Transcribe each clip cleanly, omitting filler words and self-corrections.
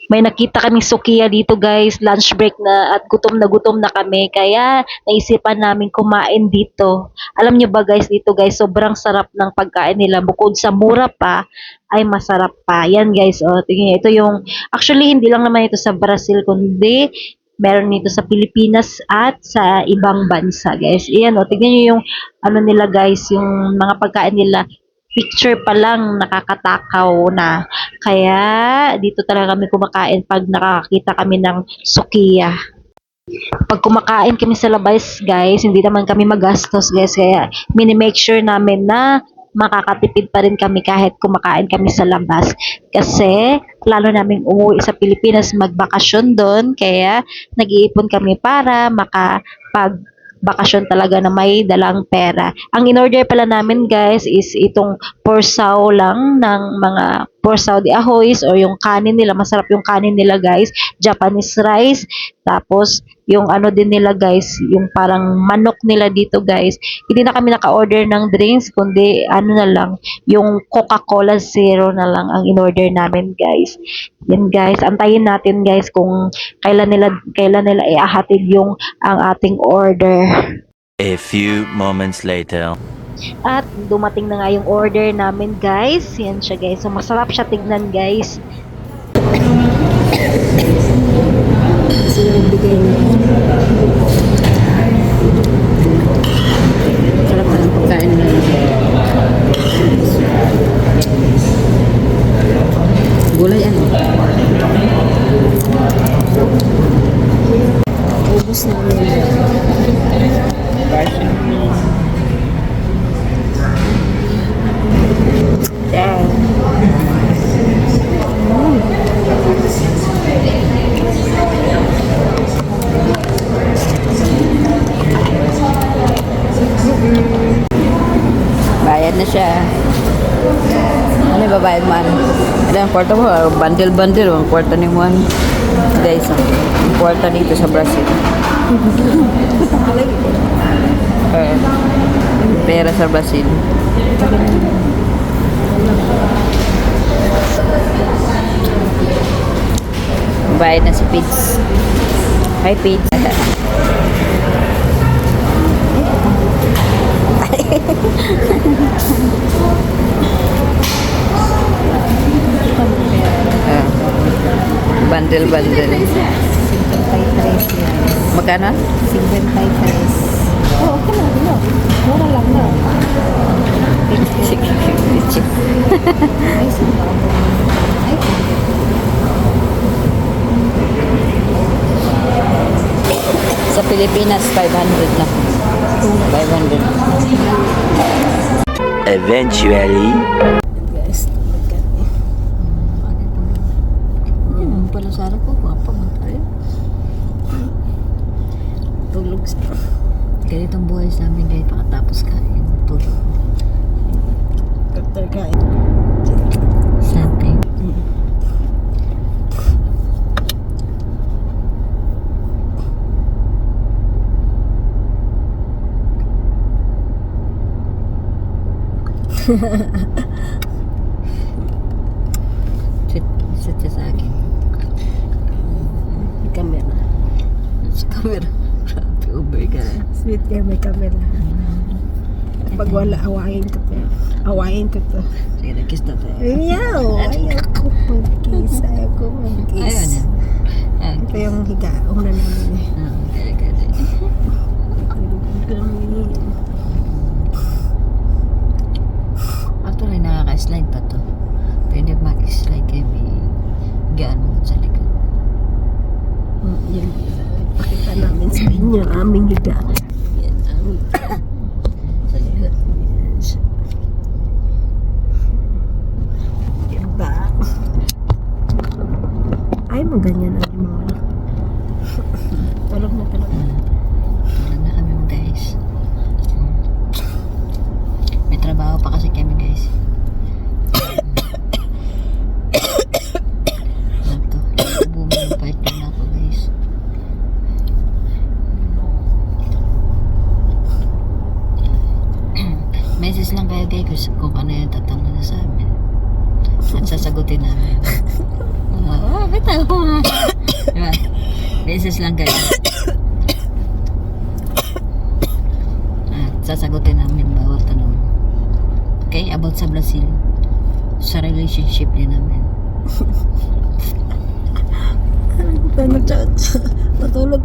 May nakita kaming sukiya dito guys, lunch break na at gutom na kami. Kaya naisipan namin kumain dito. Alam nyo ba guys, dito guys, sobrang sarap ng pagkain nila. Bukod sa mura pa, ay masarap pa. Yan guys, oh, tingnan nyo. Ito yung, actually hindi lang naman ito sa Brazil, kundi meron nito sa Pilipinas at sa ibang bansa guys. Iyan oh, tingnan nyo yung ano nila guys, yung mga pagkain nila. Picture pa lang nakakatakaw na. Kaya dito talaga kami kumakain pag nakakita kami ng sukiya. Pag kumakain kami sa labas, guys, hindi naman kami magastos, guys. Kaya mini-make sure namin na makakatipid pa rin kami kahit kumakain kami sa labas. Kasi plano namin umuwi sa Pilipinas magbakasyon doon. Kaya nag-iipon kami para makapag bakasyon talaga na may dalang pera. Ang in-order pala namin guys is itong porsaw lang ng mga porsaw de ahoys o yung kanin nila. Masarap yung kanin nila guys. Japanese rice. Tapos yung ano din nila guys, yung parang manok nila dito guys. Hindi na kami naka-order ng drinks kundi ano na lang, yung Coca-Cola Zero na lang ang in-order namin guys. Yan guys, antayin natin guys kung kailan nila iahatid yung ang ating order. A few moments later. At dumating na nga yung order namin guys. Yan siya guys. So masarap siya tignan guys. Sino nagbigay niya? Sarap pa ng pagkain na. Gulay ano? Ubus na ulit. Damn. Bayad na siya. Ano yung babayad mo? Ilang kwarta mo? Bundle-bundle. Ang kwarta ni mo. Guys, ang kwarta dito sa Brazil. Pera sa Brazil. Bayad na si Pids. Hi, Pids. Bundle-bundle. Magkano? 53. Oo, okay na. No. Mura lang na. Sa Pilipinas, 500 na. 500. Eventually. Guys, pala sa harap ko, guwapo nga tayo. Tulog sa... Ganitong buhay sa amin guys, pakatapos kain. Tulog. After kain. Something. Sit siya sa akin. May camera. Sa camera. Grabe, over ka na. Sweet kayo, may camera. Pag wala, awayin ko to. Awayin ko to. Sige, nag-kiss na tayo. Ayaw! Ayaw ko mag-kiss. Ayaw ko mag-kiss. Ayaw na. Ito yung higa. Una namin eh. Kaya gano'n. Actually, nakaka-slide pa to. Pwede mag-slide kayo may gaan mo sa likod. Yan. Pakita namin sa inyo ang aming higa. Yan ang sa likod. Diba? Ay, maganyan ang mga. Tulog na tulog. Tulog na kami guys. May trabaho pa kasi kami guys. Bumili partner na ako guys. Message lang kayo guys kung ano yung tatanong na sa amin. At sasagutin namin. Okay Diba? Beses lang guys. Sasagutin namin bawat tanong. Okay, about sa Brazil. Sa relationship din namin. Matulog.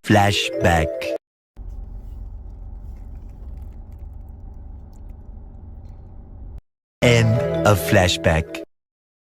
Flashback. End of flashback.